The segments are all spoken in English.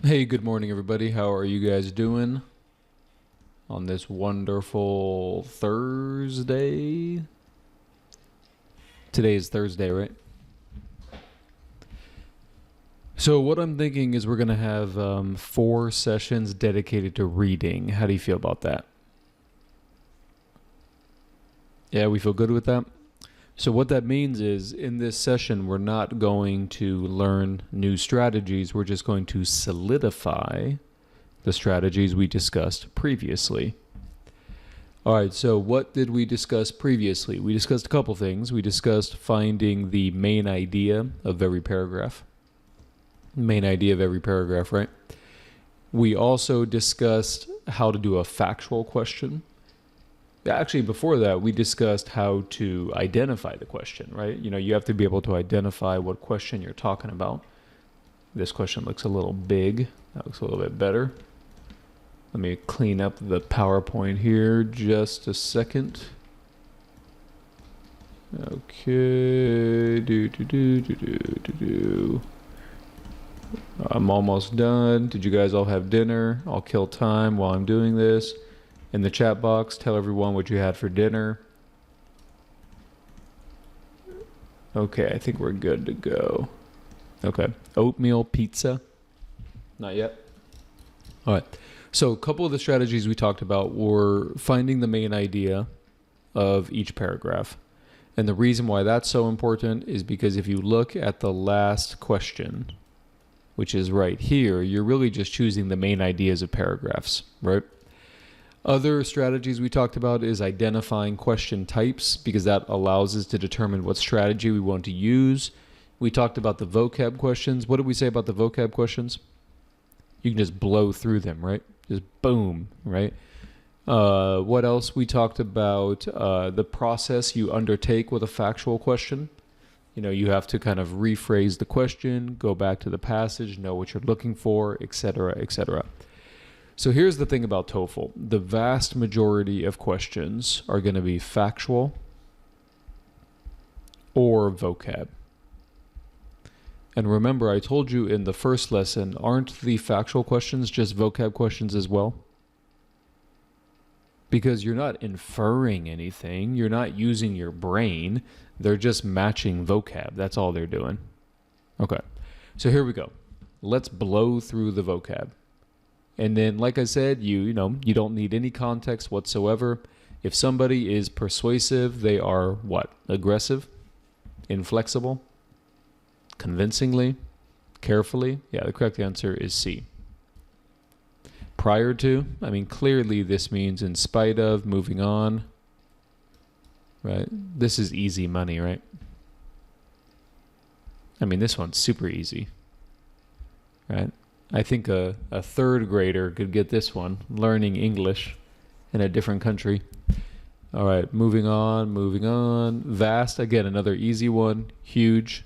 Hey, good morning, everybody. How are you guys doing on this wonderful Thursday? Today is Thursday, right? So, what I'm thinking is we're going to have 4 sessions dedicated to reading. How do you feel about that? Yeah, we feel good with that? So, what that means is in this session, we're not going to learn new strategies. We're just going to solidify the strategies we discussed previously. All right, so what did we discuss previously? We discussed a couple things. We discussed finding the main idea of every paragraph. Main idea of every paragraph, right? We also discussed how to do a factual question. Actually, before that, we discussed how to identify the question, right? You have to be able to identify what question you're talking about. This question looks a little big. That looks a little bit better. Let me clean up the PowerPoint here just a second. Okay. I'm almost done. Did you guys all have dinner? I'll kill time while I'm doing this. In the chat box, tell everyone what you had for dinner. Okay, I think we're good to go. Okay. Oatmeal pizza? Not yet? All right. So a couple of the strategies we talked about were finding the main idea of each paragraph. And the reason why that's so important is because if you look at the last question, which is right here, you're really just choosing the main ideas of paragraphs, right? Other strategies we talked about is identifying question types, because that allows us to determine what strategy we want to use. We talked about the vocab questions. What did we say about the vocab questions? You can just blow through them, right? Just boom, right? What else? We talked about the process you undertake with a factual question. You have to kind of rephrase the question, go back to the passage, know what you're looking for, etc., etc. So here's the thing about TOEFL. The vast majority of questions are going to be factual or vocab. And remember, I told you in the first lesson, aren't the factual questions just vocab questions as well? Because you're not inferring anything. You're not using your brain. They're just matching vocab. That's all they're doing. Okay. So here we go. Let's blow through the vocab. And then, like I said, you don't need any context whatsoever. If somebody is persuasive, they are what? Aggressive? Inflexible? Convincingly? Carefully? Yeah, the correct answer is C. Prior to, clearly this means in spite of, moving on, right? This is easy money, right? This one's super easy, right? I think a third grader could get this one, learning English in a different country. All right, moving on. Vast, again, another easy one, huge.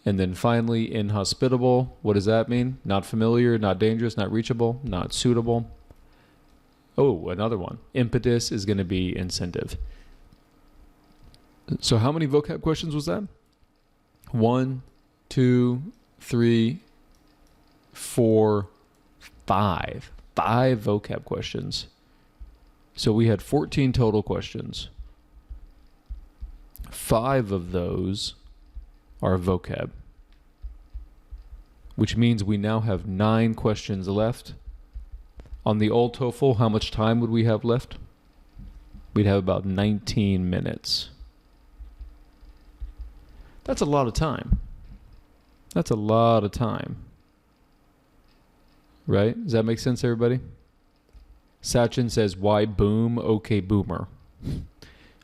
And then finally, inhospitable. What does that mean? Not familiar, not dangerous, not reachable, not suitable. Oh, another one. Impetus is going to be incentive. So how many vocab questions was that? 1, 2, 3, 4, 5. 5 vocab questions. So we had 14 total questions. 5 of those are vocab, which means we now have 9 questions left. On the old TOEFL, how much time would we have left? We'd have about 19 minutes. That's a lot of time. That's a lot of time. Right? Does that make sense, everybody? Sachin says, why boom? Okay, boomer. I'm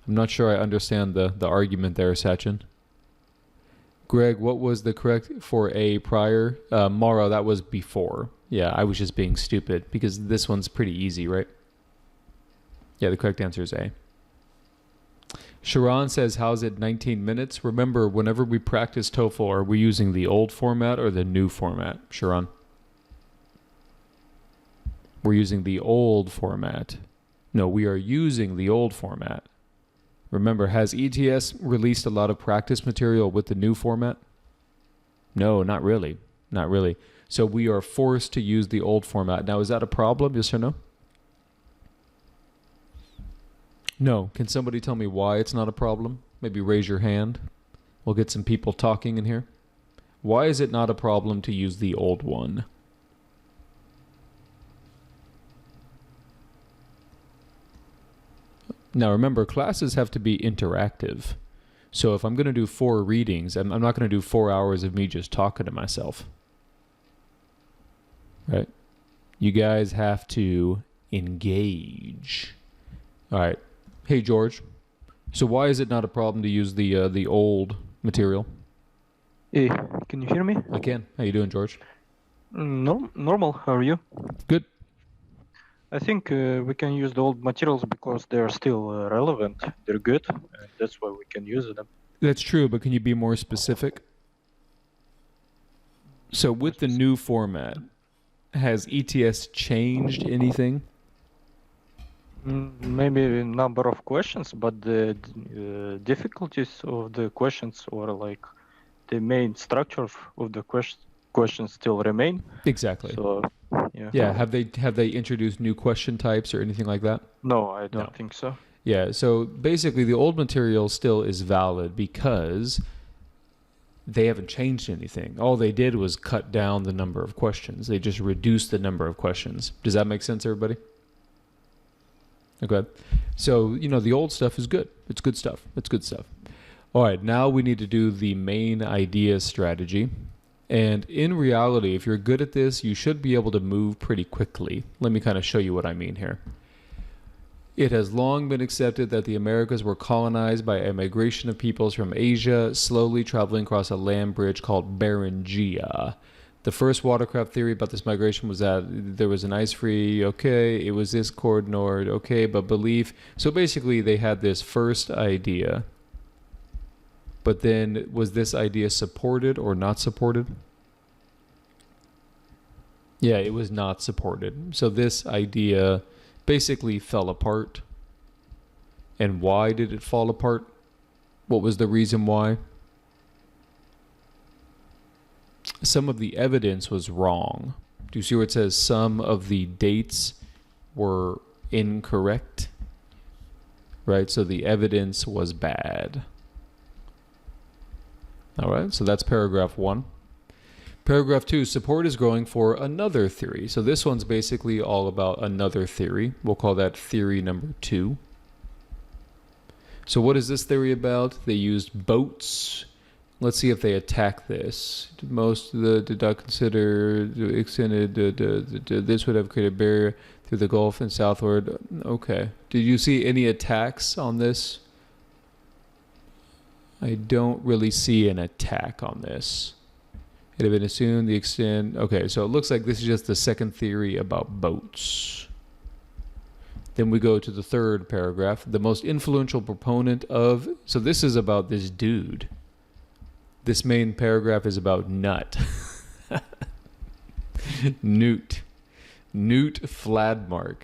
not sure I understand the argument there, Sachin. Greg, what was the correct for A prior? Mara, that was before. Yeah, I was just being stupid because this one's pretty easy, right? Yeah, the correct answer is A. Sharon says, how's it 19 minutes? Remember, whenever we practice TOEFL, are we using the old format or the new format, Sharon? We're using the old format. No, we are using the old format. Remember, has ETS released a lot of practice material with the new format? No, not really. Not really. So we are forced to use the old format. Now, is that a problem? Yes or no? No. Can somebody tell me why it's not a problem? Maybe raise your hand. We'll get some people talking in here. Why is it not a problem to use the old one? Now remember, classes have to be interactive. So if I'm going to do 4 readings, I'm not going to do 4 hours of me just talking to myself. Right? You guys have to engage. All right. Hey, George. So why is it not a problem to use the old material? Hey, can you hear me? I can. How you doing, George? No, normal. How are you? Good. I think we can use the old materials because they're still relevant. They're good, and that's why we can use them. That's true, but can you be more specific? So with the new format, has ETS changed anything? Maybe a number of questions, but the difficulties of the questions or like the main structure of the questions still remain. Exactly. So, yeah. Yeah. Have they introduced new question types or anything like that? No, I don't think so. Yeah. So basically, the old material still is valid because they haven't changed anything. All they did was cut down the number of questions. They just reduced the number of questions. Does that make sense, everybody? Okay. So, the old stuff is good. It's good stuff. It's good stuff. All right. Now we need to do the main idea strategy. And in reality, if you're good at this, you should be able to move pretty quickly. Let me kind of show you what I mean here. It has long been accepted that the Americas were colonized by a migration of peoples from Asia, slowly traveling across a land bridge called Beringia. The first watercraft theory about this migration was that there was an ice-free, okay, it was this coordinate, okay, but belief. So basically they had this first idea, but then was this idea supported or not supported? Yeah, it was not supported. So this idea basically fell apart. And why did it fall apart? What was the reason why? Some of the evidence was wrong. Do you see where it says some of the dates were incorrect? Right, so the evidence was bad. All right, so that's paragraph 1. Paragraph 2, support is growing for another theory. So this one's basically all about another theory. We'll call that theory number 2. So what is this theory about? They used boats. Let's see if they attack this. Most of the did not consider extended. This would have created a barrier through the Gulf and southward. Okay. Did you see any attacks on this? I don't really see an attack on this. It had been assumed the extent. Okay, so it looks like this is just the second theory about boats. Then we go to the third paragraph. The most influential proponent of. So this is about this dude. This main paragraph is about Nut. Newt Fladmark.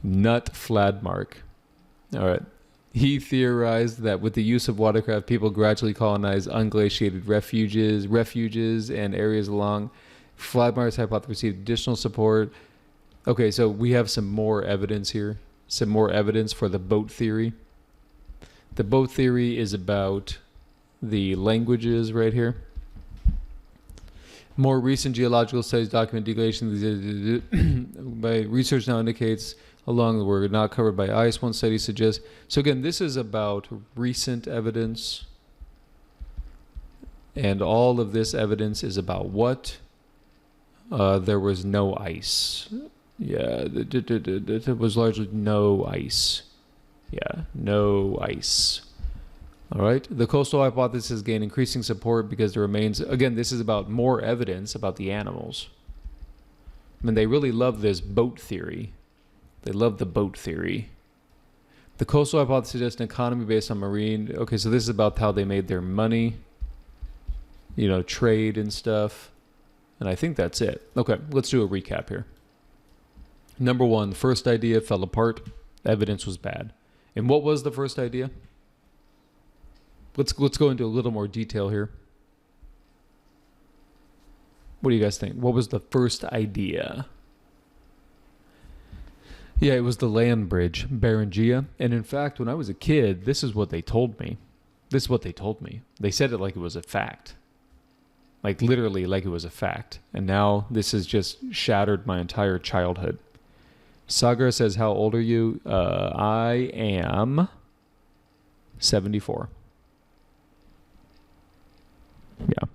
Nut Fladmark. All right. He theorized that with the use of watercraft, people gradually colonized unglaciated refuges and areas along. Fladmark's hypothesis received additional support. Okay, so we have some more evidence here. Some more evidence for the boat theory. The boat theory is about the languages right here. More recent geological studies document degradation by research now indicates along the were not covered by ice. One study suggests. So again, this is about recent evidence. And all of this evidence is about what? There was no ice. Yeah, there was largely no ice. Yeah, no ice. All right. The coastal hypothesis gained increasing support because there remains, again, this is about more evidence about the animals. I mean, they really love this boat theory. They love the boat theory. The coastal hypothesis suggests an economy based on marine. Okay, so this is about how they made their money, trade and stuff. And I think that's it. Okay, let's do a recap here. Number 1, the first idea fell apart. Evidence was bad. And what was the first idea? Let's go into a little more detail here. What do you guys think? What was the first idea? Yeah, it was the land bridge, Beringia. And in fact, when I was a kid, this is what they told me. This is what they told me. They said it like it was a fact. Like literally like it was a fact. And now this has just shattered my entire childhood. Sagar says, how old are you? I am 74. Yeah.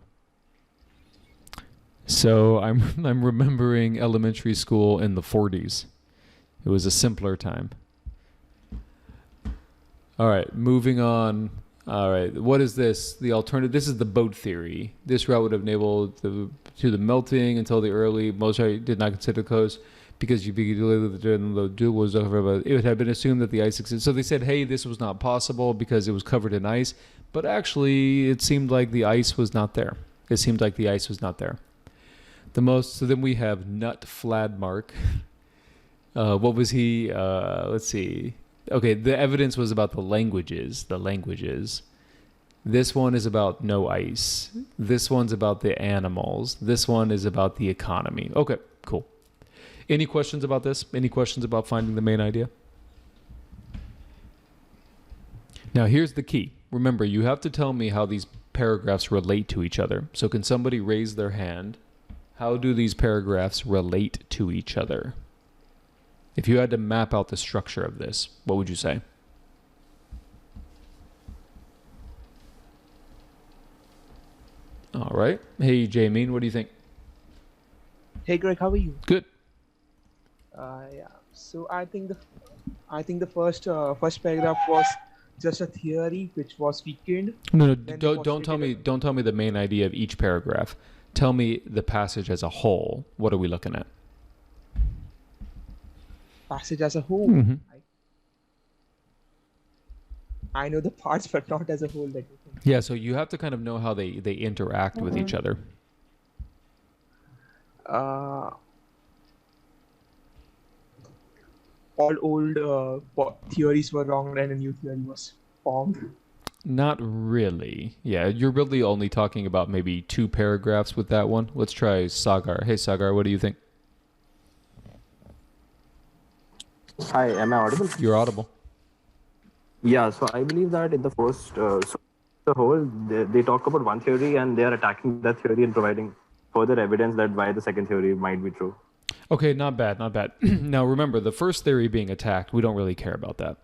So I'm remembering elementary school in the 40s. It was a simpler time. All right, moving on. All right, what is this? The alternative. This is the boat theory. This route would have enabled to the melting until the early. Mozart did not consider the coast because you the dew was over. But it would have been assumed that the ice existed. So they said, hey, this was not possible because it was covered in ice. But actually, it seemed like the ice was not there. It seemed like the ice was not there. So then we have Nut Fladmark. What was he? Let's see. Okay, the evidence was about the languages. This one is about no ice. This one's about the animals. This one is about the economy. Okay, cool. Any questions about this? Any questions about finding the main idea? Now, here's the key. Remember, you have to tell me how these paragraphs relate to each other. So can somebody raise their hand? How do these paragraphs relate to each other? If you had to map out the structure of this, what would you say? All right. Hey, Jameen, what do you think? Hey Greg, how are you? Good. Yeah. So I think the first paragraph was just a theory which was weakened. No, Then don't tell me. Don't tell me the main idea of each paragraph. Tell me the passage as a whole. What are we looking at? Passage as a whole. Mhm. I know the parts, but not as a whole. Yeah, so you have to kind of know how they interact with each other. Uh, all old theories were wrong, and a new theory was formed. Not really. Yeah, you're really only talking about maybe 2 paragraphs with that one. Let's try Sagar. Hey, Sagar, what do you think? Hi, am I audible? You're audible. Yeah, so I believe that in the first, the whole, they talk about one theory and they are attacking that theory and providing further evidence that why the second theory might be true. Okay, not bad, not bad. Now remember, the first theory being attacked, we don't really care about that.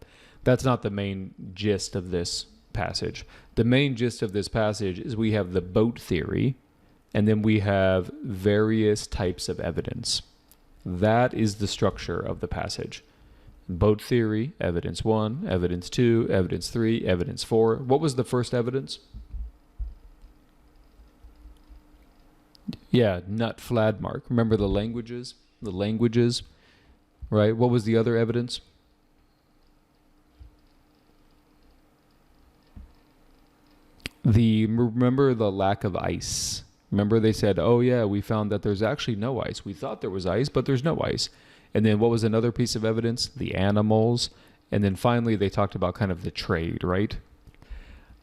That's not the main gist of this passage. The main gist of this passage is we have the boat theory, and then we have various types of evidence. That is the structure of the passage. Boat theory, evidence 1, evidence 2, evidence 3, evidence 4. What was the first evidence? Yeah, Nut Fladmark. Remember the languages? The languages, right? What was the other evidence? Remember the lack of ice. Remember they said, oh yeah, we found that there's actually no ice. We thought there was ice, but there's no ice. And then what was another piece of evidence? The animals. And then finally they talked about kind of the trade, right?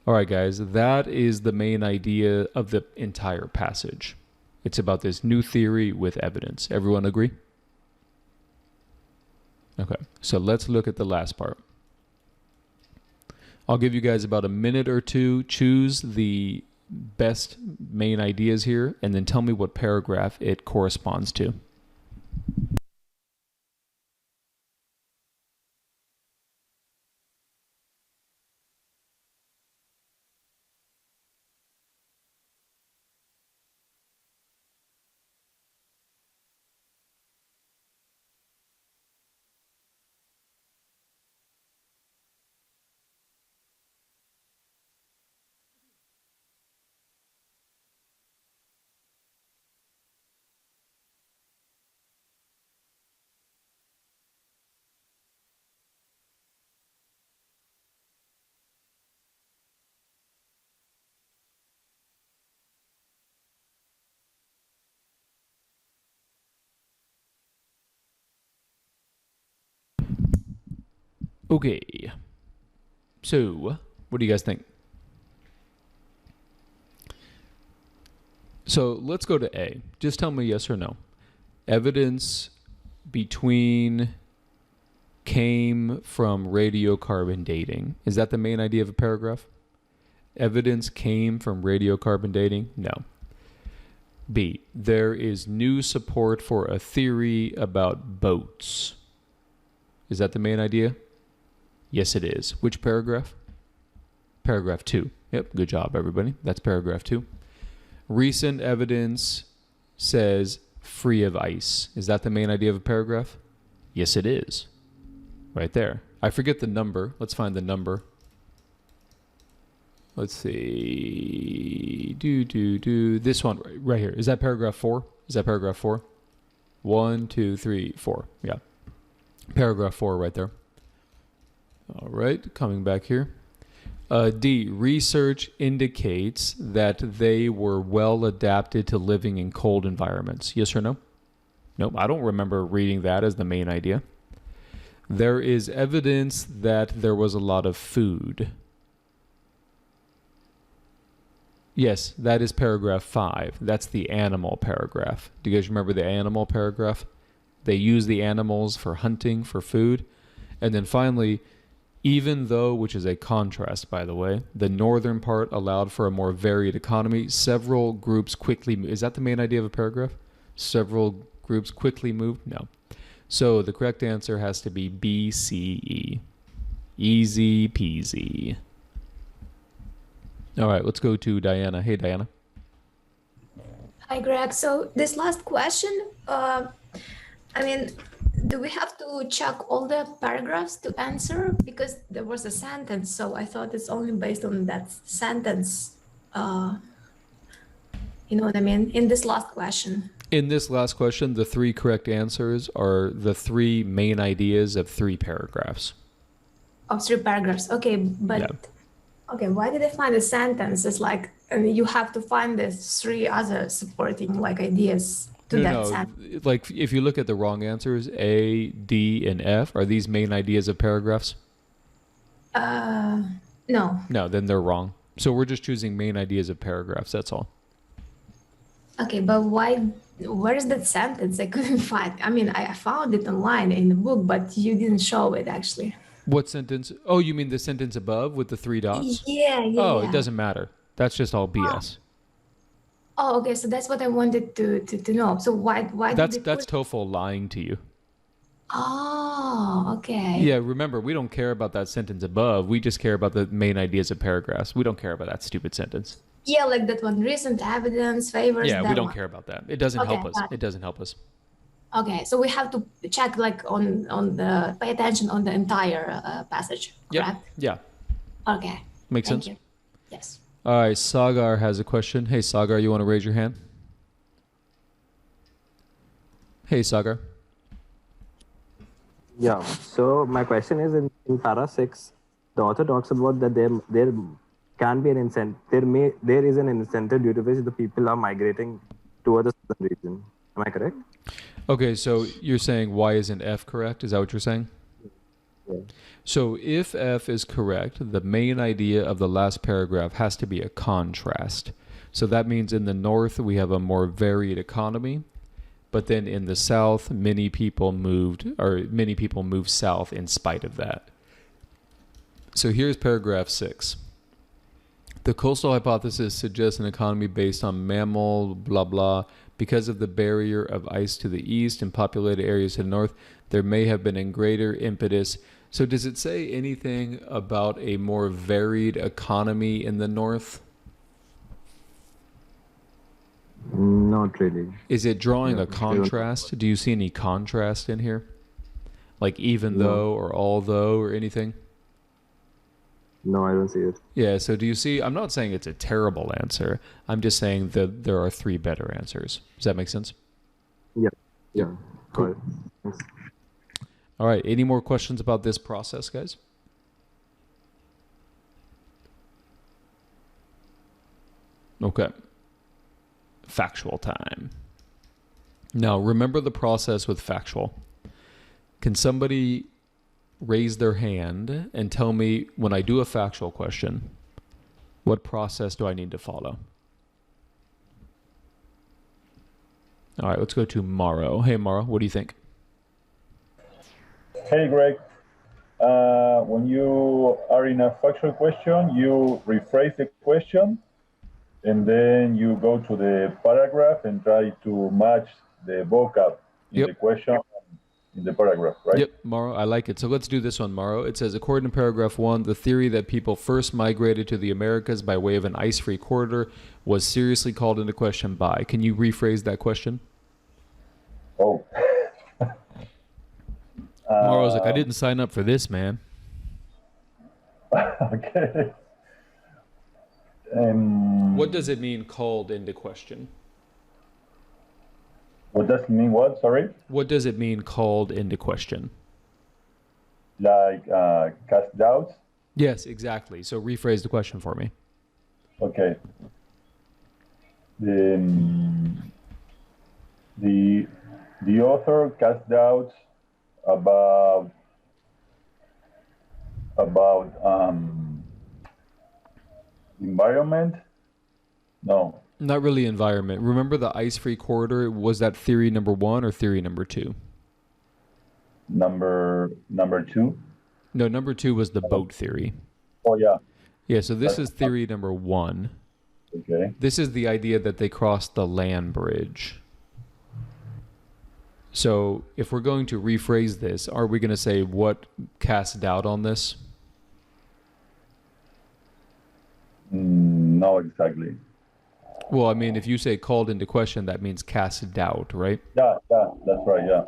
All right, guys, that is the main idea of the entire passage. It's about this new theory with evidence. Everyone agree? Okay, so let's look at the last part. I'll give you guys about a minute or two. Choose the best main ideas here, and then tell me what paragraph it corresponds to. Okay. So, what do you guys think? So let's go to A. Just tell me yes or no. Evidence between came from radiocarbon dating. Is that the main idea of a paragraph? Evidence came from radiocarbon dating? No. B. There is new support for a theory about boats. Is that the main idea? Yes, it is. Which paragraph? Paragraph 2. Yep, good job, everybody. That's paragraph 2. Recent evidence says free of ice. Is that the main idea of a paragraph? Yes, it is. Right there. I forget the number. Let's find the number. Let's see. This one right here. Is that paragraph 4? Is that paragraph 4? 1, 2, 3, 4. Yeah. Paragraph 4 right there. All right. Coming back here. D. Research indicates that they were well adapted to living in cold environments. Yes or no? Nope. I don't remember reading that as the main idea. There is evidence that there was a lot of food. Yes, that is paragraph 5. That's the animal paragraph. Do you guys remember the animal paragraph? They use the animals for hunting, for food. And then finally, even though, which is a contrast, by the way, the northern part allowed for a more varied economy, several groups quickly... Is that the main idea of a paragraph? Several groups quickly moved? No. So the correct answer has to be B, C, E. Easy peasy. All right, let's go to Diana. Hey, Diana. Hi, Greg. So this last question, do we have to check all the paragraphs to answer? Because there was a sentence, so I thought it's only based on that sentence. You know what I mean? In this last question. In this last question, the 3 correct answers are the 3 main ideas of 3 paragraphs. Of 3 paragraphs. Okay, but Yeah. okay, why did I find a sentence? It's like you have to find the 3 other supporting like ideas to that sentence. Like if you look at the wrong answers, A, D, and F, are these main ideas of paragraphs? No. No, then they're wrong. So we're just choosing main ideas of paragraphs, that's all. Okay, but why? Where is that sentence? I couldn't find. I mean, I found it online in the book, but you didn't show it actually. What sentence? Oh, you mean the sentence above with the 3 dots? Yeah. Oh, it doesn't matter. That's just all BS. Oh, okay. So that's what I wanted to know. So why That's did they put... TOEFL lying to you. Oh, okay. Yeah, remember, we don't care about that sentence above. We just care about the main ideas of paragraphs. We don't care about that stupid sentence. Yeah, like that one. Recent evidence favors. Yeah, that we don't one. care about that. It doesn't help us. got it. It doesn't help us. Okay, so we have to check like on the pay attention on the entire passage. Yep. Correct? Yeah. Okay. Makes Thank sense? you. Yes. All right, Sagar has a question. Hey, Sagar, you want to raise your hand? Hey, Sagar. Yeah. So my question is in para 6, the author talks about that there can be an incentive. There is an incentive due to which the people are migrating toward the southern region. Am I correct? Okay, so you're saying why isn't F correct? Is that what you're saying? Yeah. So if F is correct, the main idea of the last paragraph has to be a contrast. So that means in the north we have a more varied economy, but then in the south many people moved south in spite of that. So here's paragraph 6. The coastal hypothesis suggests an economy based on mammal blah blah. Because of the barrier of ice to the east and populated areas to the north, there may have been a greater impetus. So does it say anything about a more varied economy in the north? Not really. Is it drawing No, a contrast? Do you see any contrast in here? Like even No. though or although or anything? No, I don't see it. Yeah, so do you see? I'm not saying it's a terrible answer. I'm just saying that there are 3 better answers. Does that make sense? Yeah. Cool. Got it. Thanks. All right, any more questions about this process, guys? Okay. Factual time. Now, remember the process with factual. Can somebody raise their hand and tell me when I do a factual question, what process do I need to follow? All right, let's go to Maro. Hey, Maro, what do you think? Hey, Greg. When you are in a factual question, you rephrase the question and then you go to the paragraph and try to match the vocab in Yep. the question in the paragraph, right? Yep, Maro, I like it. So let's do this one, Maro. It says, according to paragraph 1, the theory that people first migrated to the Americas by way of an ice-free corridor was seriously called into question by. Can you rephrase that question? Oh. Maro's like, I didn't sign up for this, man. Okay. What does it mean called into question? What does it mean? What? Sorry? What does it mean called into question? Like cast doubts? Yes, exactly. So rephrase the question for me. Okay. The author cast doubts about environment. No. Not really environment. Remember the ice-free corridor? Was that theory number 1 or theory number 2? Number 2. No, number 2 was the boat theory. Oh yeah. Yeah, so this is theory number 1. Okay. This is the idea that they crossed the land bridge. So if we're going to rephrase this, are we going to say what casts doubt on this? No, exactly. Well, I mean, if you say called into question, that means cast doubt, right? Yeah, that's right. Yeah.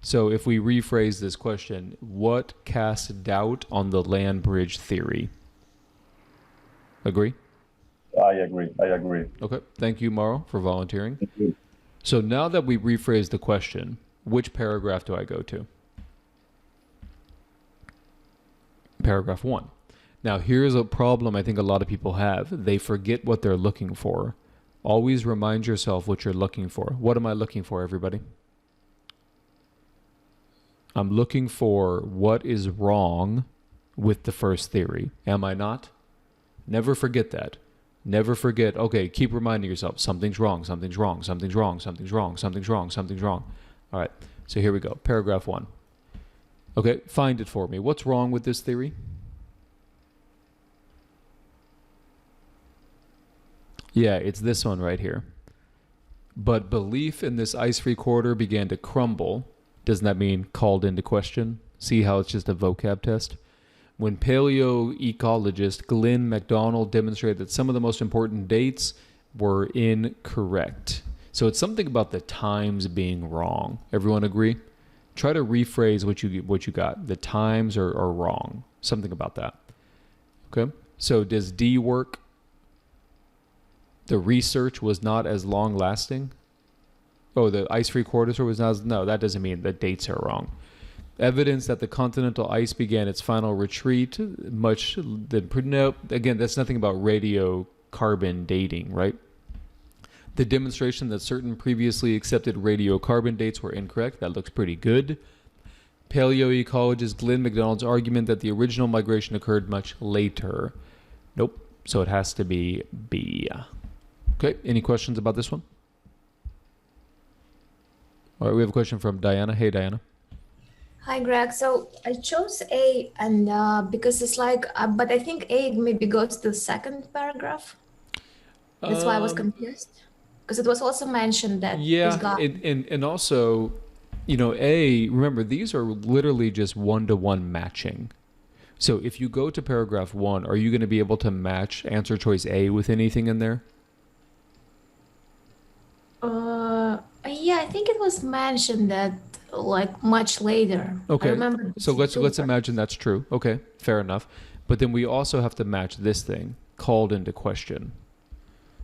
So if we rephrase this question, what casts doubt on the land bridge theory? Agree? I agree. Okay. Thank you, Maro, for volunteering. Thank you. So now that we rephrased the question, which paragraph do I go to? Paragraph 1. Now, here's a problem I think a lot of people have. They forget what they're looking for. Always remind yourself what you're looking for. What am I looking for, everybody? I'm looking for what is wrong with the first theory. Am I not? Never forget that. Never forget, okay, keep reminding yourself, something's wrong, something's wrong, something's wrong, something's wrong, something's wrong, something's wrong. All right, so here we go. Paragraph 1. Okay, find it for me. What's wrong with this theory? Yeah, it's this one right here. But belief in this ice-free corridor began to crumble. Doesn't that mean called into question? See how it's just a vocab test? When paleoecologist Glenn MacDonald demonstrated that some of the most important dates were incorrect. So it's something about the times being wrong. Everyone agree? Try to rephrase what you got. The times are wrong. Something about that. Okay? So does D work? The research was not as long lasting? Oh, the ice-free corridor was not. No, that doesn't mean the dates are wrong. Evidence that the continental ice began its final retreat. Nope. Again, that's nothing about radiocarbon dating, right? The demonstration that certain previously accepted radiocarbon dates were incorrect. That looks pretty good. Paleoecologist Glenn MacDonald's argument that the original migration occurred much later. Nope. So it has to be B. Okay. Any questions about this one? All right. We have a question from Diana. Hey, Diana. Hi, Greg. So I chose A, and because it's like, but I think A maybe goes to the second paragraph. That's why I was confused. Because it was also mentioned that Yeah, and also, A, remember, these are literally just one-to-one matching. So if you go to paragraph 1, are you going to be able to match answer choice A with anything in there? Yeah, I think it was mentioned that like much later. Okay. I remember So let's imagine that's true. Okay, fair enough. But then we also have to match this thing, called into question.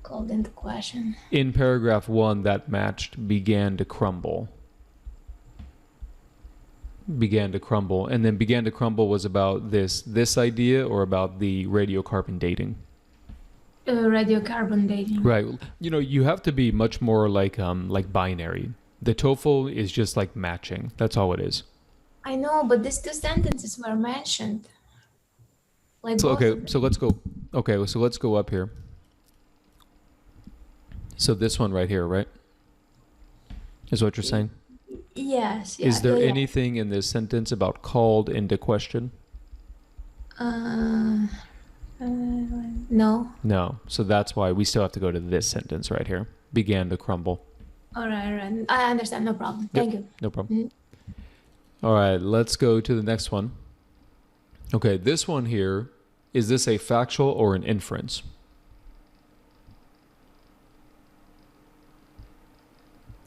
Called into question. In paragraph 1, that matched began to crumble. Began to crumble. And then began to crumble was about this idea or about the radiocarbon dating? Radiocarbon dating. Right. You have to be much more like binary. The TOEFL is just like matching. That's all it is. I know, but these two sentences were mentioned. Like So, both okay, of them. so let's go. Okay, so let's go up here. So this one right here, right? is what you're saying? Yes. Yeah. Is there yeah, yeah. anything in this sentence about called into question? No. No. So that's why we still have to go to this sentence right here. Began to crumble. All right. I understand. No problem. Thank you. No problem. All right, let's go to the next one. Okay, this one here, is this a factual or an inference?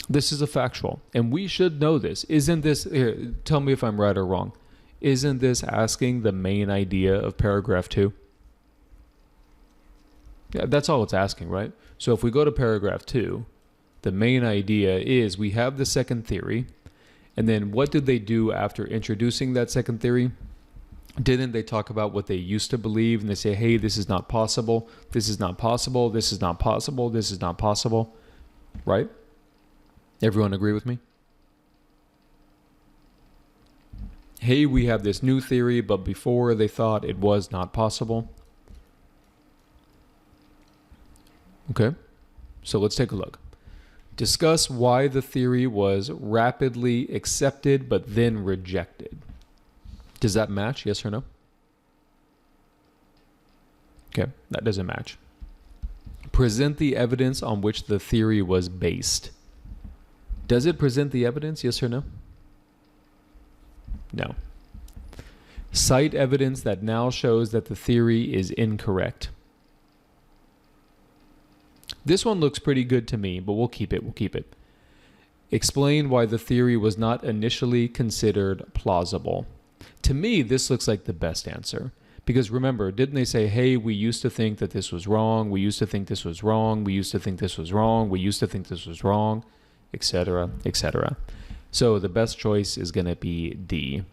This is a factual, and we should know this. Isn't this, here, tell me if I'm right or wrong. Isn't this asking the main idea of paragraph 2? Yeah, that's all it's asking, right? So if we go to paragraph 2, the main idea is we have the second theory, and then what did they do after introducing that second theory? Didn't they talk about what they used to believe, and they say, hey, this is not possible, this is not possible, this is not possible, this is not possible, right? Everyone agree with me? Hey, we have this new theory, but before they thought it was not possible. Okay, so let's take a look. Discuss why the theory was rapidly accepted but then rejected. Does that match, yes or no? Okay, that doesn't match. Present the evidence on which the theory was based. Does it present the evidence, yes or no? No. Cite evidence that now shows that the theory is incorrect. This one looks pretty good to me, but we'll keep it. Explain why the theory was not initially considered plausible. To me, this looks like the best answer. Because remember, didn't they say, hey, we used to think that this was wrong, we used to think this was wrong, we used to think this was wrong, we used to think this was wrong, etc., etc. So the best choice is going to be D.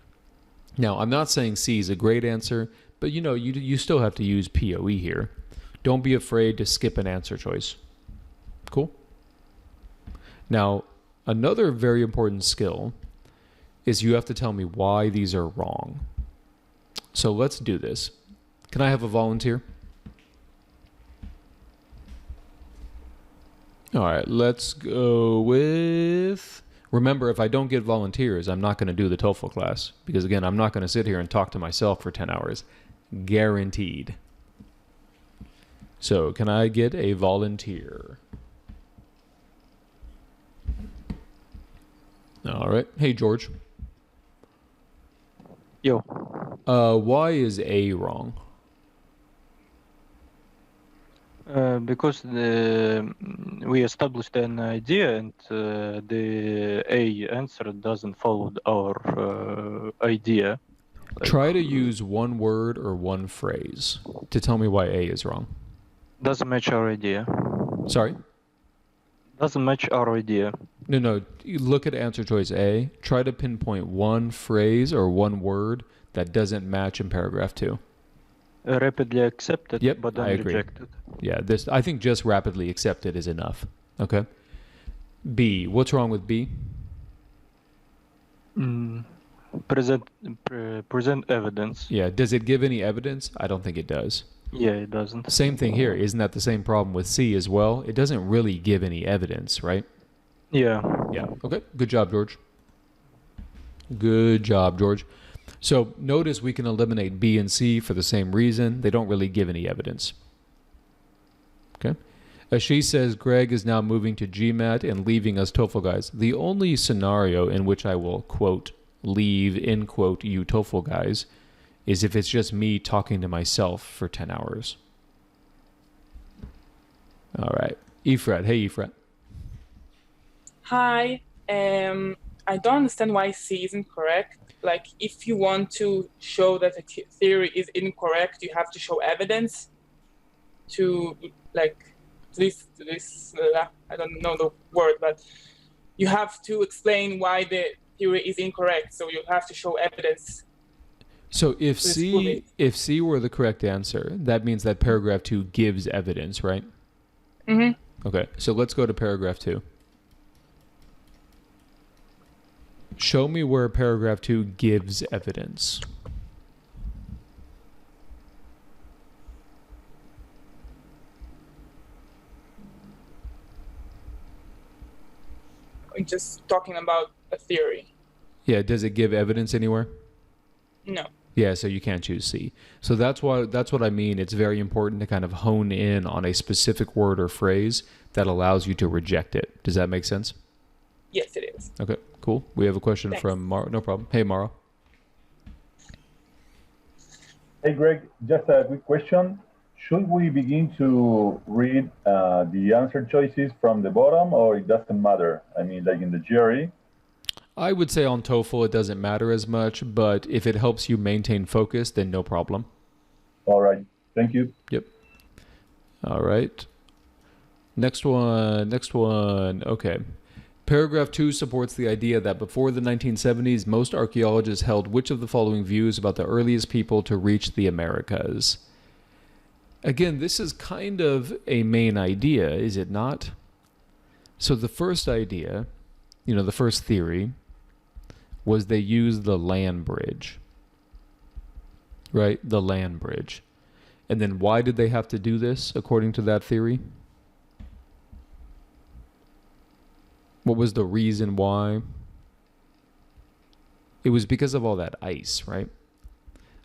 Now, I'm not saying C is a great answer, but you still have to use POE here. Don't be afraid to skip an answer choice. Cool? Now, another very important skill is you have to tell me why these are wrong. So let's do this. Can I have a volunteer? All right, let's go with... Remember, if I don't get volunteers, I'm not going to do the TOEFL class. Because again, I'm not going to sit here and talk to myself for 10 hours. Guaranteed. So, can I get a volunteer? All right. Hey, George. Yo. Why is A wrong? Because we established an idea and the A answer doesn't follow our idea. Try to use one word or one phrase to tell me why A is wrong. Doesn't match our idea. Sorry? Doesn't match our idea. No. You look at answer choice A. Try to pinpoint one phrase or one word that doesn't match in paragraph 2. Rapidly accepted, Yep, but then I agree. rejected. Yeah, I think just rapidly accepted is enough. Okay. B. What's wrong with B? Present evidence. Yeah. Does it give any evidence? I don't think it does. Yeah, it doesn't. Same thing here. Isn't that the same problem with C as well? It doesn't really give any evidence, right? Yeah. Yeah. Okay. Good job, George. Good job, George. So notice we can eliminate B and C for the same reason. They don't really give any evidence. Okay. She says Greg is now moving to Gmat and leaving us TOEFL guys. The only scenario in which I will, quote, leave, end quote, you TOEFL guys, is if it's just me talking to myself for 10 hours. All right. Efrat. Hey, Efrat. Hi. I don't understand why C is incorrect. Like, if you want to show that a theory is incorrect, you have to show evidence to, like, this I don't know the word, but you have to explain why the theory is incorrect. So you have to show evidence. So if C were the correct answer, that means that paragraph 2 gives evidence, right? Mm-hmm. Okay, so let's go to paragraph 2. Show me where paragraph 2 gives evidence. just talking about a theory. Yeah, does it give evidence anywhere? No. Yeah, so you can't choose C. So that's what I mean. It's very important to kind of hone in on a specific word or phrase that allows you to reject it. Does that make sense? Yes, it is. Okay, cool. We have a question Thanks. from Mara. No problem. Hey, Mara. Hey, Greg, just a quick question. Should we begin to read the answer choices from the bottom, or it doesn't matter? I mean, like in the GRE? I would say on TOEFL it doesn't matter as much, but if it helps you maintain focus, then no problem. All right. Thank you. Yep. All right. Next one. Okay. Paragraph 2 supports the idea that before the 1970s, most archaeologists held which of the following views about the earliest people to reach the Americas? Again, this is kind of a main idea, is it not? So the first idea, the first theory, was they used the land bridge. Right? The land bridge. And then why did they have to do this, according to that theory? What was the reason why? It was because of all that ice, right?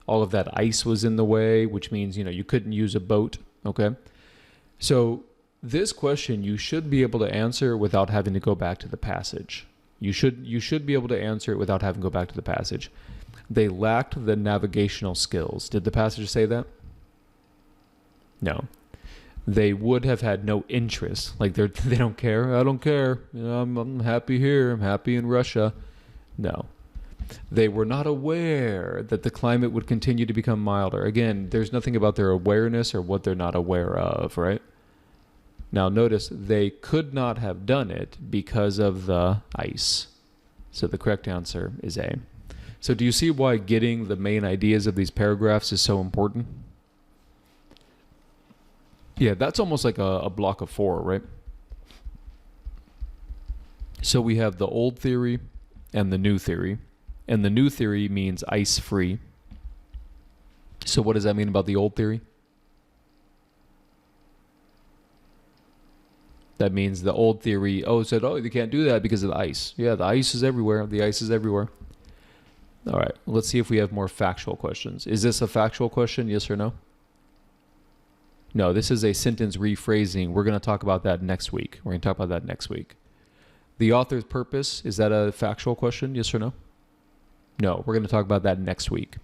All of that ice was in the way, which means, you couldn't use a boat, okay? So this question you should be able to answer without having to go back to the passage. You should be able to answer it without having to go back to the passage. They lacked the navigational skills. Did the passage say that? No. They would have had no interest. Like they don't care. I don't care. I'm happy here. I'm happy in Russia. No. They were not aware that the climate would continue to become milder. Again, there's nothing about their awareness or what they're not aware of, right? Now notice they could not have done it because of the ice. So the correct answer is A. So do you see why getting the main ideas of these paragraphs is so important? Yeah, that's almost like a block of 4, right? So we have the old theory and the new theory. And the new theory means ice-free. So what does that mean about the old theory? That means the old theory, said, you can't do that because of the ice. Yeah, the ice is everywhere. The ice is everywhere. All right, let's see if we have more factual questions. Is this a factual question, yes or no? No, this is a sentence rephrasing. We're going to talk about that next week. The author's purpose, is that a factual question, yes or no? No, we're going to talk about that next week.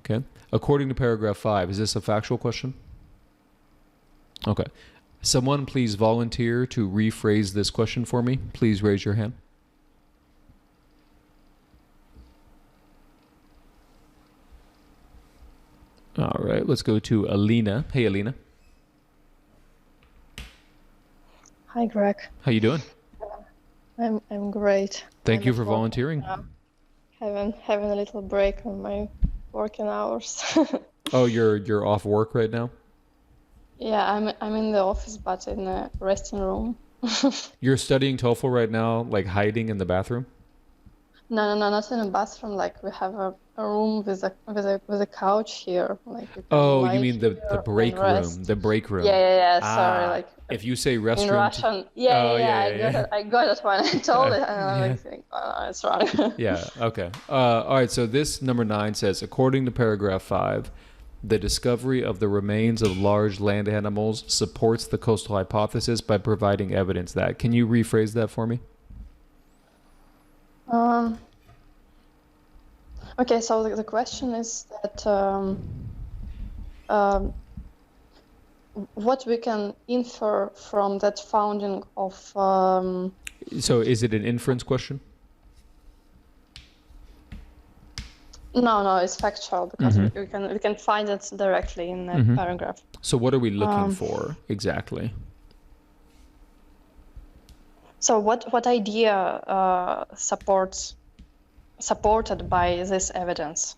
Okay. According to paragraph 5, is this a factual question? Okay. Someone please volunteer to rephrase this question for me. Please raise your hand. All right, let's go to Alina. Hey, Alina. Hi, Greg. How you doing? I'm great. Thank you for volunteering. Having a little break on my working hours. Oh, you're off work right now? Yeah, I'm in the office, but in a resting room. You're studying TOEFL right now, like hiding in the bathroom? No, not in a bathroom. Like we have a room with a couch here. Like you you mean the break room? The break room. Yeah. Sorry, like if you say in restroom. Russian. I got it when I told it, and I think, it's wrong. Yeah. Okay. All right. So this number 9 says, according to paragraph 5, the discovery of the remains of large land animals supports the coastal hypothesis by providing evidence that. Can you rephrase that for me? Okay, so the question is that what we can infer from that founding of. So is it an inference question? No, it's factual because we can find it directly in the paragraph. So what are we looking for exactly? So what idea supported by this evidence?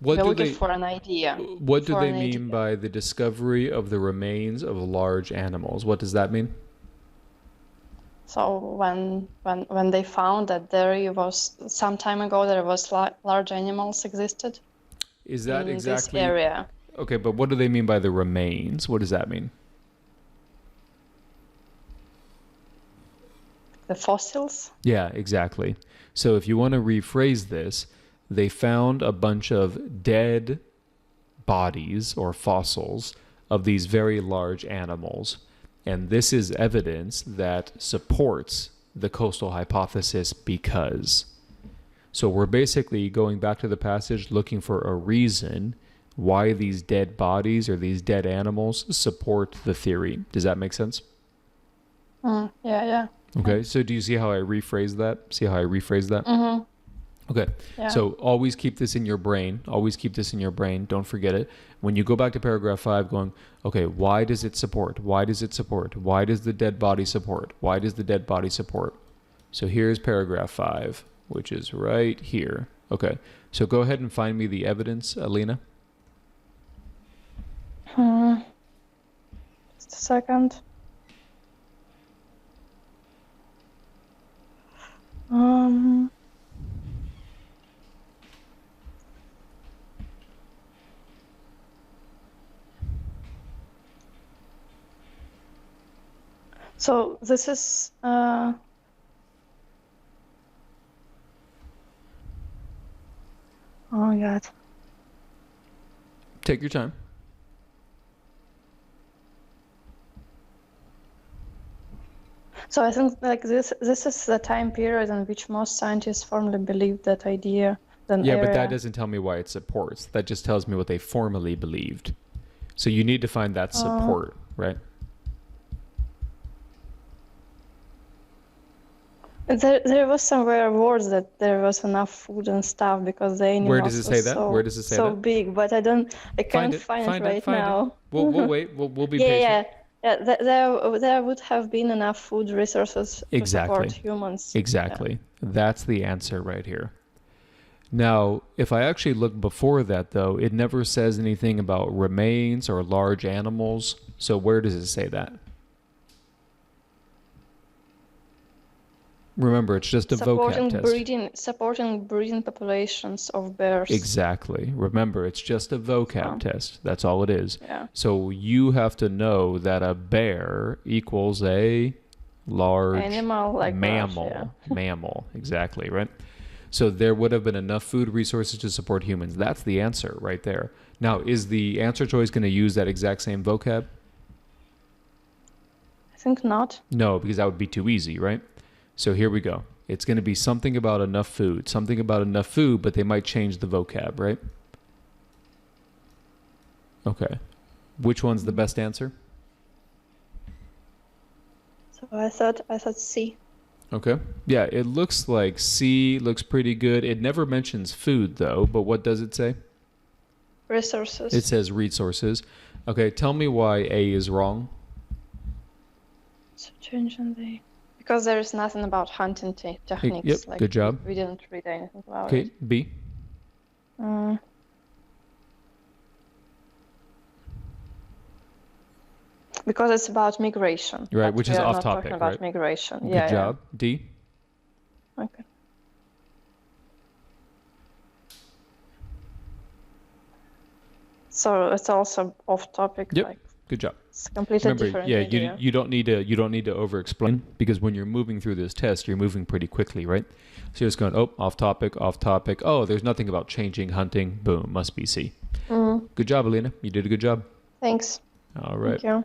We're looking for an idea. What do they mean by the discovery of the remains of large animals? What does that mean? So when they found that there was some time ago there was large animals existed. Is that in exactly this area? Okay, but what do they mean by the remains? What does that mean? the fossils. Yeah, exactly. So if you want to rephrase this, they found a bunch of dead bodies or fossils of these very large animals. And this is evidence that supports the coastal hypothesis because. So we're basically going back to the passage looking for a reason why these dead bodies or these dead animals support the theory. Does that make sense? Yeah. Okay, so do you see how I rephrase that? See how I rephrase that? Mm-hmm. Okay, Yeah. so always keep this in your brain. Always keep this in your brain. Don't forget it. When you go back to paragraph 5 going, okay, why does it support? Why does it support? Why does the dead body support? Why does the dead body support? So here's paragraph 5, which is right here. Okay, so go ahead and find me the evidence, Alina. Just a second. So this is oh my god. Take your time. So I think like this is the time period in which most scientists firmly believe that idea. Yeah, but that doesn't tell me why it supports. That just tells me what they formally believed. So you need to find that support, right? There was somewhere words that there was enough food and stuff because the animals Where does it say was that? so, Where does it say so that? big, but I can't find it right now. We'll wait. We'll be Yeah, patient. there would have been enough food resources to support humans. Exactly. That's the answer right here. Now, if I actually look before that, though, it never says anything about remains or large animals. So where does it say that? Remember, it's just a vocab test. Supporting breeding populations of bears. Exactly. Remember, it's just a vocab test. That's all it is. Yeah. So you have to know that a bear equals a large animal, like mammal. bears, Mammal, exactly, right? So there would have been enough food resources to support humans. That's the answer right there. Now, is the answer choice going to use that exact same vocab? I think not. No, because that would be too easy, right? So here we go. It's going to be something about enough food, but they might change the vocab, right? Okay. Which one's the best answer? So I thought C. Okay. Yeah, it looks like C looks pretty good. It never mentions food, though, but what does it say? Resources. It says resources. Okay, tell me why A is wrong. So change in the... Because there is nothing about hunting techniques. Yep, like good job. We didn't read anything about Okay, it. B. Because it's about migration. Right, but which we is are off not topic, talking about right? migration. Good job. D. Okay. So it's also off topic. Yep. Like Good job. it's completely Remember, different. yeah, idea. you don't need to over explain because when you're moving through this test, you're moving pretty quickly, right? So you're just going, off topic. Oh, there's nothing about changing, hunting. Boom, must be C. Good job, Alina. You did a good job. Thanks. All right. Thank you.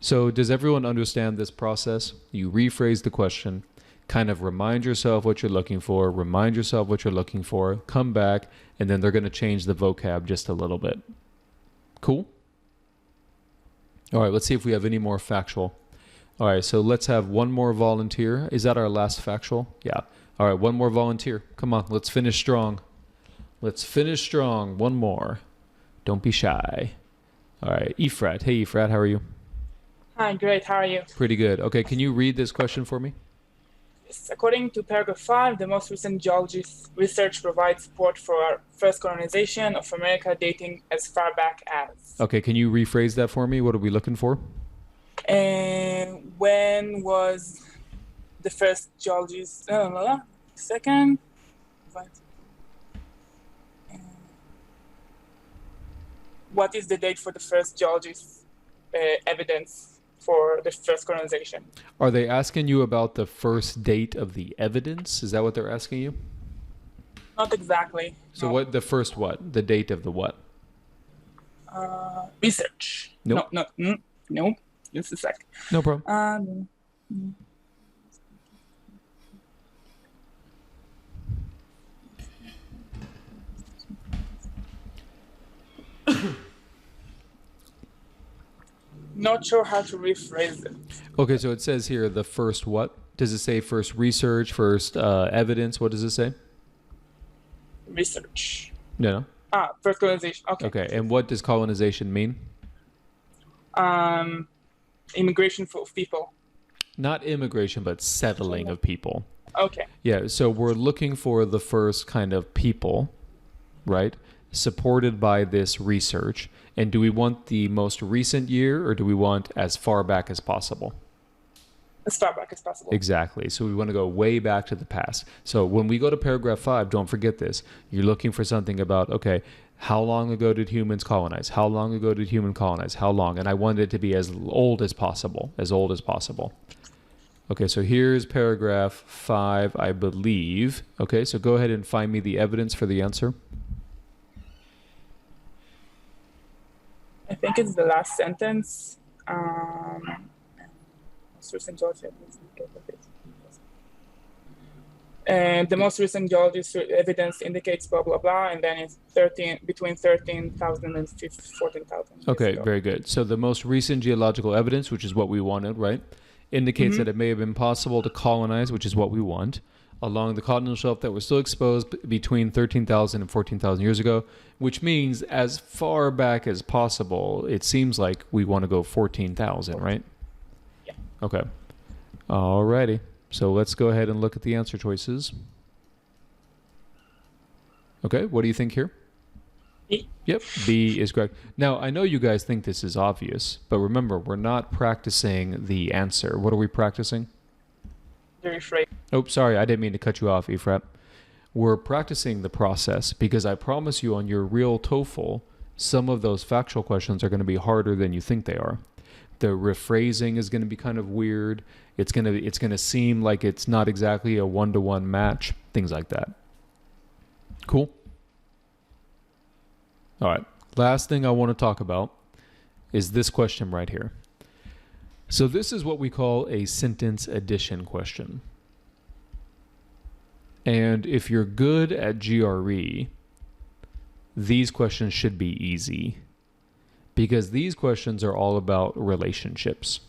So does everyone understand this process? You rephrase the question, kind of remind yourself what you're looking for, come back, and then they're going to change the vocab just a little bit. Cool? All right, let's see if we have any more factual. All right, so let's have one more volunteer. Is that our last factual? Yeah. All right, one more volunteer. Come on, let's finish strong. One more. Don't be shy. All right, Efrat. Hey, Efrat, how are you? Hi, great. How are you? Pretty good. Okay, can you read this question for me? Yes, according to paragraph 5, the most recent geologist research provides support for our first colonization of America dating as far back as. Okay, can you rephrase that for me? What are we looking for? And when was the first geologist? Second. What is the date for the first geologist evidence for the first colonization. Are they asking you about the first date of the evidence? Is that what they're asking you? Not exactly. So no. what, the first what? The date of the what? Research. Nope. No. Just a sec. No problem. Not sure how to rephrase it. Okay, so it says here the first what? Does it say first research, first evidence? What does it say? Research. No. First colonization. Okay. Okay, and what does colonization mean? Immigration of people. Not immigration, but settling of people. Okay. Yeah, so we're looking for the first kind of people, right? Supported by this research. And do we want the most recent year or do we want as far back as possible? As far back as possible. Exactly. So we want to go way back to the past. So when we go to paragraph 5, don't forget this. You're looking for something about, okay, how long ago did humans colonize? How long ago did humans colonize? How long? And I wanted it to be as old as possible, as old as possible. Okay, so here's paragraph 5, I believe. Okay, so go ahead and find me the evidence for the answer. I think it's the last sentence. And the most recent geological evidence indicates blah blah blah, and then it's between 13,000 and 14,000. Okay, very good. So the most recent geological evidence, which is what we wanted, right, indicates that it may have been possible to colonize, which is what we want, along the continental shelf that was still exposed between 13,000 and 14,000 years ago, which means as far back as possible, it seems like we want to go 14,000, right? Yeah. Okay. Alrighty. So let's go ahead and look at the answer choices. Okay, what do you think here? B. Yep, B is correct. Now, I know you guys think this is obvious, but remember, we're not practicing the answer. What are we practicing? The rephrase. Oh, sorry, I didn't mean to cut you off, Ephrat. We're practicing the process because I promise you on your real TOEFL, some of those factual questions are going to be harder than you think they are. The rephrasing is going to be kind of weird. It's going to seem like it's not exactly a one-to-one match, things like that. Cool? All right. Last thing I want to talk about is this question right here. So this is what we call a sentence addition question. And if you're good at GRE, these questions should be easy because these questions are all about relationships.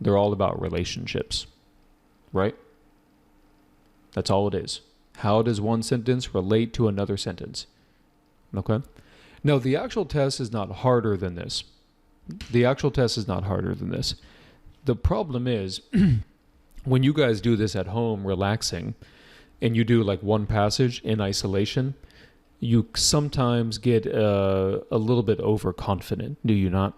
They're all about relationships, right? That's all it is. How does one sentence relate to another sentence? Okay? No, the actual test is not harder than this. The actual test is not harder than this. The problem is when you guys do this at home relaxing and you do like one passage in isolation, you sometimes get a little bit overconfident, do you not?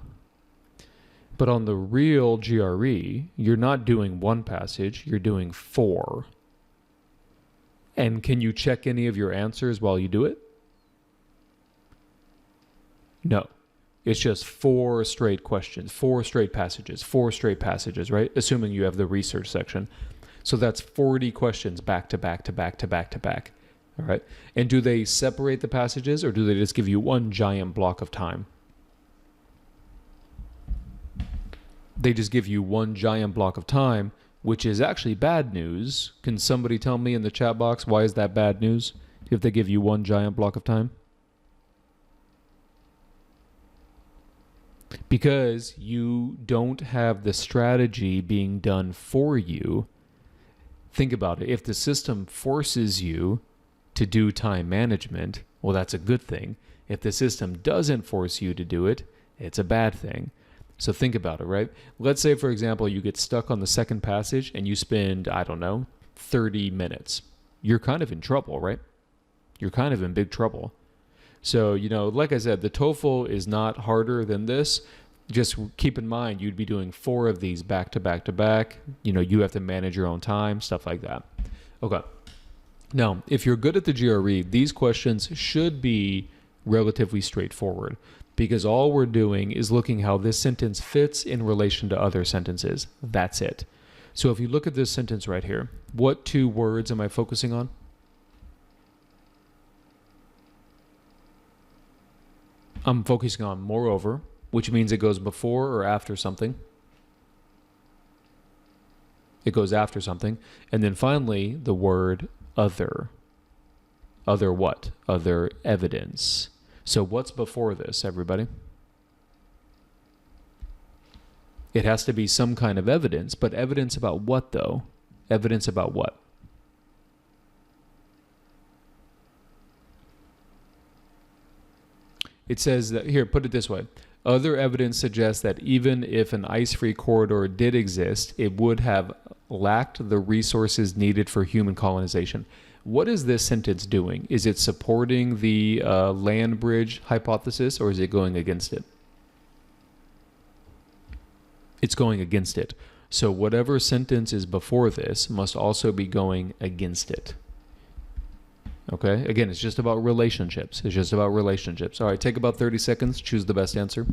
But on the real GRE, you're not doing one passage, you're doing 4. And can you check any of your answers while you do it? No. It's just 4 straight questions, 4 straight passages, right? Assuming you have the research section. So that's 40 questions back to back to back to back to back. All right. And do they separate the passages or do they just give you one giant block of time? They just give you one giant block of time, which is actually bad news. Can somebody tell me in the chat box why is that bad news if they give you one giant block of time? Because you don't have the strategy being done for you. Think about it. If the system forces you to do time management, well, that's a good thing. If the system doesn't force you to do it, it's a bad thing. So think about it, right? Let's say, for example, you get stuck on the second passage and you spend, I don't know, 30 minutes. You're kind of in trouble, right? You're kind of in big trouble. So, like I said, the TOEFL is not harder than this. Just keep in mind, you'd be doing 4 of these back to back to back. You have to manage your own time, stuff like that. Okay. Now, if you're good at the GRE, these questions should be relatively straightforward because all we're doing is looking how this sentence fits in relation to other sentences. That's it. So if you look at this sentence right here, what two words am I focusing on? I'm focusing on moreover, which means it goes before or after something. It goes after something. And then finally, the word other. Other what? Other evidence. So what's before this, everybody? It has to be some kind of evidence, but evidence about what, though? Evidence about what? It says that, here, put it this way. Other evidence suggests that even if an ice-free corridor did exist, it would have lacked the resources needed for human colonization. What is this sentence doing? Is it supporting the land bridge hypothesis, or is it going against it? It's going against it. So whatever sentence is before this must also be going against it. Okay? Again, it's just about relationships. It's just about relationships. All right, take about 30 seconds. Choose the best answer.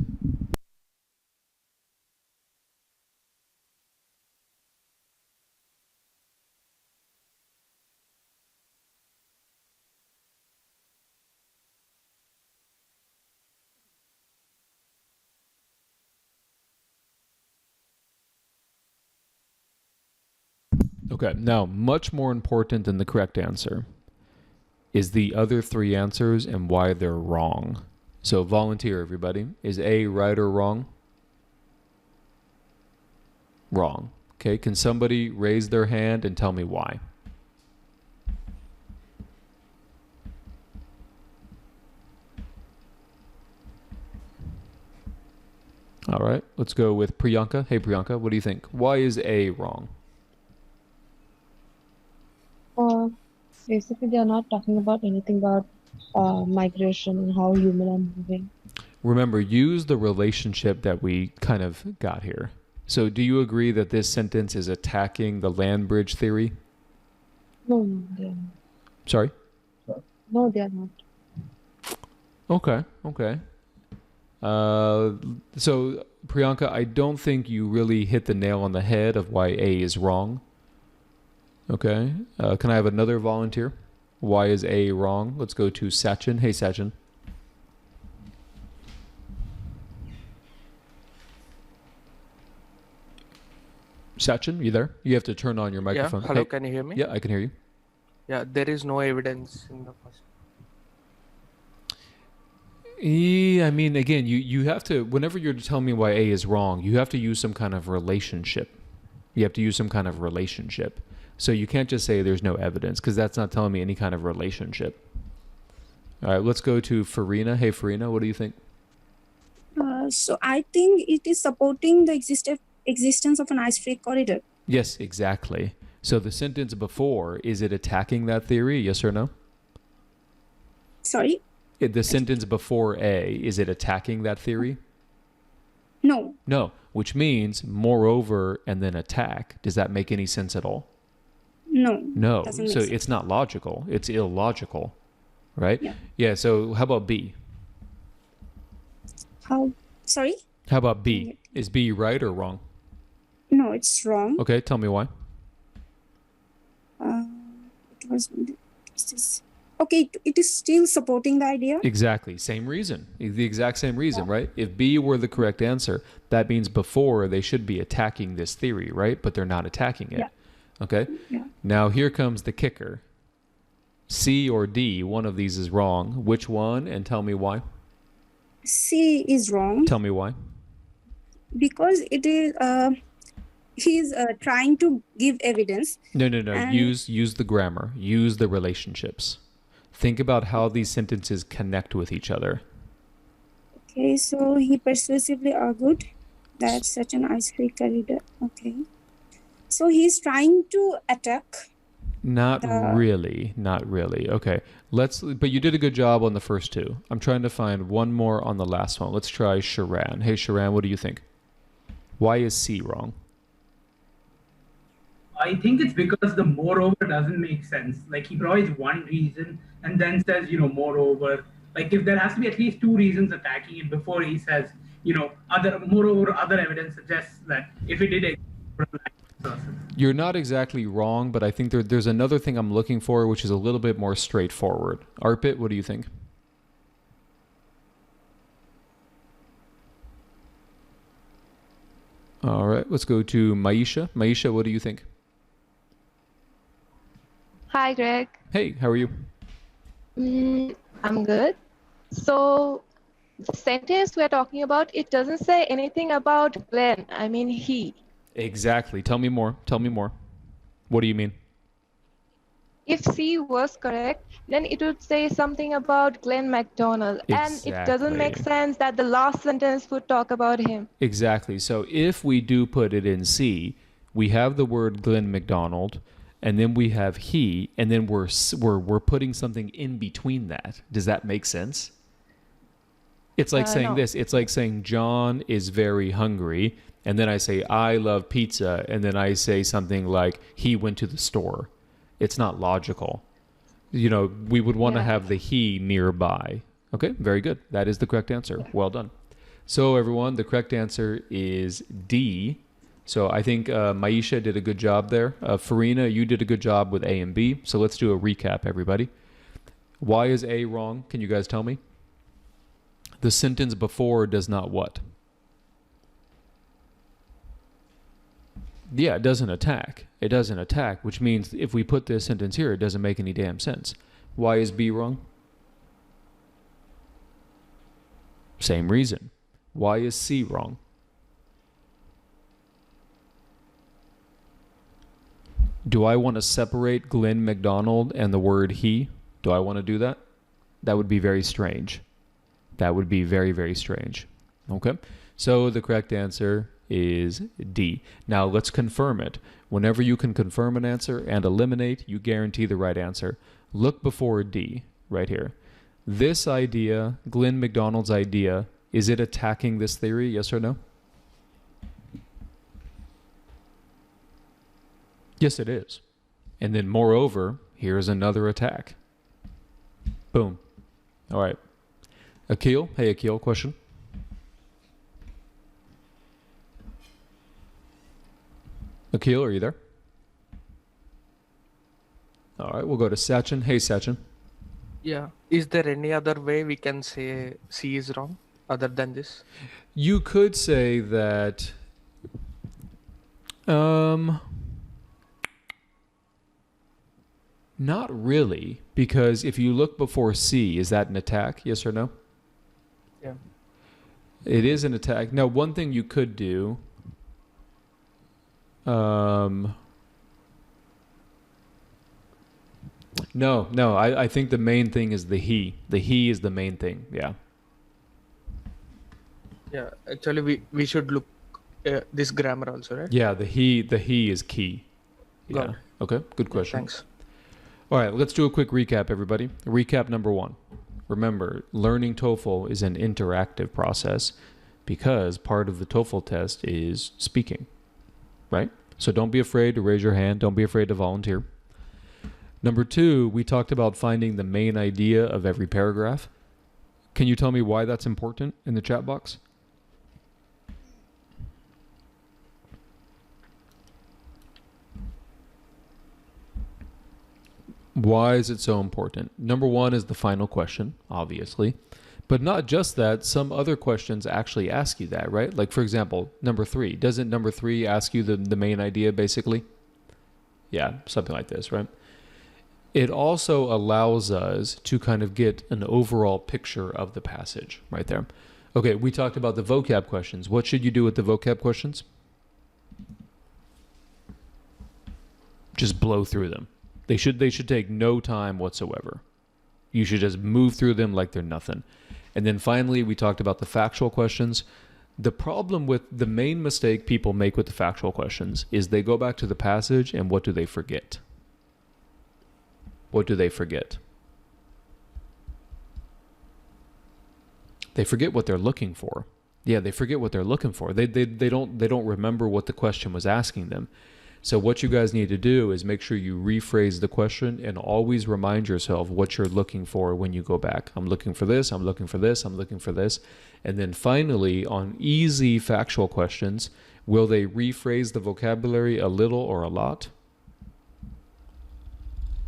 Okay, now, much more important than the correct answer is the other three answers and why they're wrong. So volunteer, everybody. Is A right or wrong? Wrong. Okay, can somebody raise their hand and tell me why? All right, let's go with Priyanka. Hey, Priyanka, what do you think? Why is A wrong? Basically, they are not talking about anything about migration and how human are moving. Remember, use the relationship that we kind of got here. So do you agree that this sentence is attacking the land bridge theory? No, they are not. Sorry? No, they are not. Okay, okay. So, Priyanka, I don't think you really hit the nail on the head of why A is wrong. Okay. Can I have another volunteer? Why is A wrong? Let's go to Sachin. Hey, Sachin. Sachin, you there? You have to turn on your microphone. Yeah, hello, Hey. can you hear me? Yeah, I can hear you. Yeah, there is no evidence in the first. I mean, again, you have to, whenever you're telling me why A is wrong, you have to use some kind of relationship. You have to use some kind of relationship. So you can't just say there's no evidence, because that's not telling me any kind of relationship. All right, let's go to Farina. Hey, Farina, what do you think? So I think it is supporting the existence of an ice-free corridor. Yes, exactly. So the sentence before, is it attacking that theory? Yes or no? Sorry? The sentence before A, is it attacking that theory? No. No, which means moreover and then attack. Does that make any sense at all? No. No. Doesn't make So sense. it's not logical. It's illogical, right? Yeah. Yeah, so how about B? Sorry? How about B? Is B right or wrong? No, it's wrong. Okay, tell me why. It was. Okay, it is still supporting the idea. Exactly. Same reason. The exact same reason, right? If B were the correct answer, that means before they should be attacking this theory, right? But they're not attacking it. Yeah. Okay? Yeah. Now here comes the kicker. C or D, one of these is wrong. Which one? And tell me why. C is wrong Tell me why. because it is. He's trying to give evidence. No. And- Use the grammar. Use the relationships. Think about how these sentences connect with each other. Okay, so he persuasively argued that such an ice-free corridor. Okay, so he's trying to attack. Not really. Okay. But you did a good job on the first two. I'm trying to find one more on the last one. Let's try Sharan. Hey, Sharan, what do you think? Why is C wrong? I think it's because the moreover doesn't make sense. Like he provides one reason and then says, moreover, Like if there has to be at least two reasons attacking it before he says, other evidence suggests that if it did exist, it would have lacked resources. You're not exactly wrong, but I think there's another thing I'm looking for, which is a little bit more straightforward. Arpit, what do you think? All right, let's go to Maisha. Maisha, what do you think? Hi, Greg. Hey, how are you? I'm good. So, the sentence we're talking about, it doesn't say anything about Glenn. I mean, he. Exactly. Tell me more. Tell me more. What do you mean? If C was correct, then it would say something about Glenn McDonald. And it doesn't make sense that the last sentence would talk about him. Exactly. So if we do put it in C, we have the word Glenn McDonald, and then we have he, and then we're putting something in between that. Does that make sense? It's like saying No. this. It's like saying John is very hungry, and then I say I love pizza, and then I say something like he went to the store. It's not logical. You know, we would want to have the he nearby. Okay, very good. That is the correct answer. Well done. So everyone, the correct answer is D. So I think Maisha did a good job there. Farina, you did a good job with A and B. So let's do a recap, everybody. Why is A wrong? Can you guys tell me? The sentence before does not what? Yeah, it doesn't attack. It doesn't attack, which means if we put this sentence here, it doesn't make any damn sense. Why is B wrong? Same reason. Why is C wrong? Do I want to separate Glenn McDonald and the word he? Do I want to do that? That would be very strange. That would be very, very strange. Okay? So the correct answer is D. Now let's confirm it. Whenever you can confirm an answer and eliminate, you guarantee the right answer. Look before D right here. This idea, Glenn McDonald's idea, is it attacking this theory? Yes or no? Yes, it is. And then moreover, here's another attack. Boom. All right. Akil? Hey, Akil, question? Akil, are you there? All right, we'll go to Sachin. Hey, Sachin. Yeah. Is there any other way we can say C is wrong other than this? You could say that not really, because if you look before C, is that an attack? Yes or no? Yeah. It is an attack. Now, one thing you could do, no, I think the main thing is the he. The he is the main thing, yeah. Yeah. Actually, we should look this grammar also, right? Yeah, the he is key. Got Yeah. it. Okay, good question. Thanks. All right, let's do a quick recap, everybody. Recap number 1. Remember, learning TOEFL is an interactive process because part of the TOEFL test is speaking, right? So don't be afraid to raise your hand. Don't be afraid to volunteer. Number 2, we talked about finding the main idea of every paragraph. Can you tell me why that's important in the chat box? Why is it so important? Number 1 is the final question, obviously. But not just that, some other questions actually ask you that, right? Like, for example, number 3. Doesn't number 3 ask you the main idea, basically? Yeah, something like this, right? It also allows us to kind of get an overall picture of the passage right there. Okay, we talked about the vocab questions. What should you do with the vocab questions? Just blow through them. They should take no time whatsoever. You should just move through them like they're nothing. And then finally, we talked about the factual questions. The problem with the main mistake people make with the factual questions is they go back to the passage and what do they forget? What do they forget? They forget what they're looking for. Yeah, they forget what they're looking for. They don't remember what the question was asking them. So what you guys need to do is make sure you rephrase the question and always remind yourself what you're looking for when you go back. I'm looking for this, I'm looking for this, I'm looking for this. And then finally, on easy factual questions, will they rephrase the vocabulary a little or a lot?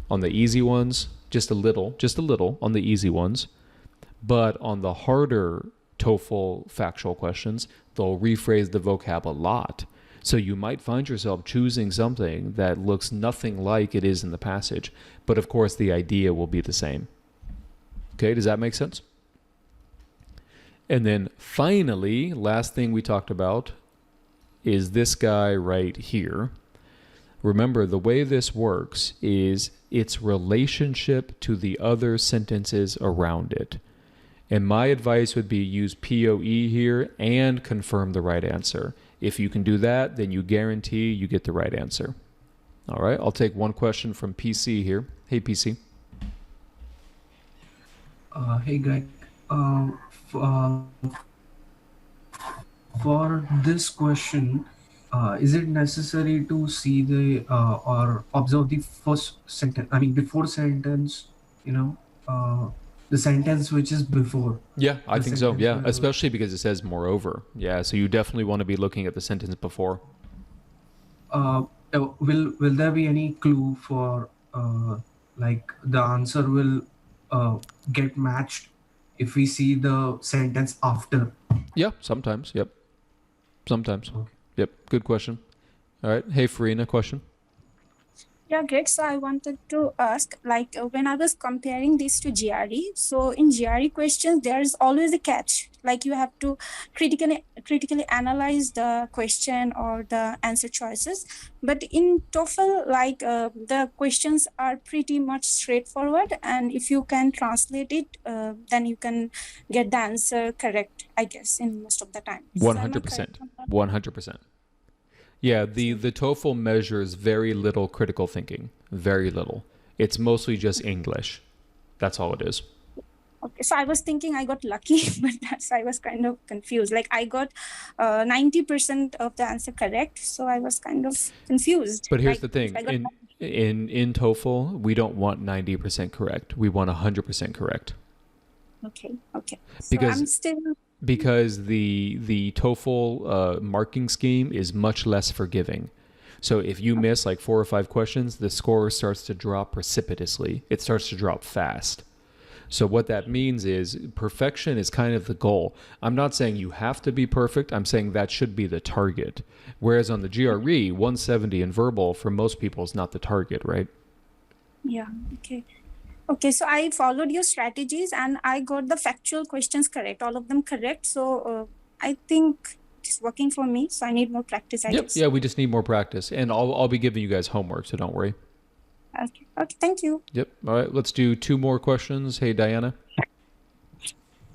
On the easy ones, just a little on the easy ones. But on the harder TOEFL factual questions, they'll rephrase the vocab a lot. So you might find yourself choosing something that looks nothing like it is in the passage. But of course, the idea will be the same. Okay, does that make sense? And then finally, last thing we talked about is this guy right here. Remember, the way this works is its relationship to the other sentences around it. And my advice would be use POE here and confirm the right answer. If you can do that, then you guarantee you get the right answer. All right, I'll take one question from PC here. Hey, PC. Hey, Greg. For this question, is it necessary to see the or observe the first sentence? I mean, before sentence, the sentence which is before. Yeah, I think so. Yeah, where- especially because it says moreover. Yeah, so you definitely want to be looking at the sentence before. Will there be any clue for like the answer will get matched if we see the sentence after? Yeah, sometimes. Yep. Sometimes. Okay. Yep. Good question. All right. Hey, Farina, question. Yeah, Greg. So I wanted to ask, like, when I was comparing this to GRE, so in GRE questions, there is always a catch. Like, you have to critically analyze the question or the answer choices. But in TOEFL, like, the questions are pretty much straightforward, and if you can translate it, then you can get the answer correct, I guess, in most of the time. So am I correct 100%. on that? 100%. Yeah, the TOEFL measures very little critical thinking. Very little. It's mostly just English. That's all it is. Okay, so I was thinking I got lucky, but I was kind of confused. Like, I got 90% of the answer correct, so I was kind of confused. But here's Like, the thing. I got In TOEFL, we don't want 90% correct. We want 100% correct. okay. So Because I'm still because the TOEFL marking scheme is much less forgiving. So if you miss like 4 or 5 questions, the score starts to drop precipitously. It starts to drop fast. So what that means is perfection is kind of the goal. I'm not saying you have to be perfect. I'm saying that should be the target. Whereas on the GRE, 170 in verbal for most people is not the target, right? Yeah, okay, so I followed your strategies and I got the factual questions correct, all of them correct. So I think it's working for me. So I need more practice, I Yep. guess. Yeah, we just need more practice. And I'll be giving you guys homework, so don't worry. Okay, thank you. Yep. All right, let's do 2 more questions. Hey, Diana.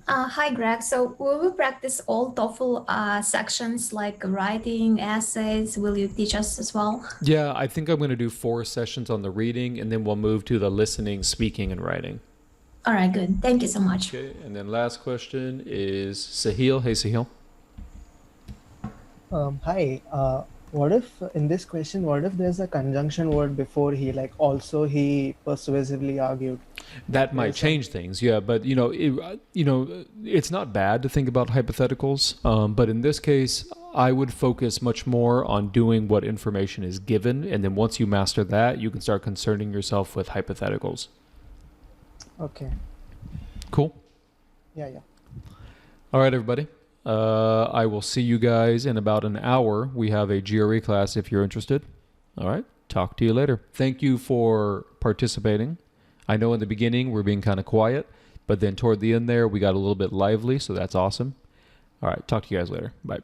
Hi, Greg. So will we practice all TOEFL sections like writing, essays? Will you teach us as well? Yeah, I think I'm going to do 4 sessions on the reading, and then we'll move to the listening, speaking, and writing. All right, good. Thank you so much. Okay, and then last question is Sahil. Hey, Sahil. Hi. What if in this question, what if there's a conjunction word before he, like also he persuasively argued? That might change things, yeah. But it's not bad to think about hypotheticals. But in this case, I would focus much more on doing what information is given, and then once you master that, you can start concerning yourself with hypotheticals. Okay. Cool. Yeah. All right, everybody. I will see you guys in about an hour. We have a GRE class if you're interested. All right. Talk to you later. Thank you for participating. I know in the beginning we're being kind of quiet, but then toward the end there we got a little bit lively, so that's awesome. All right. Talk to you guys later. Bye.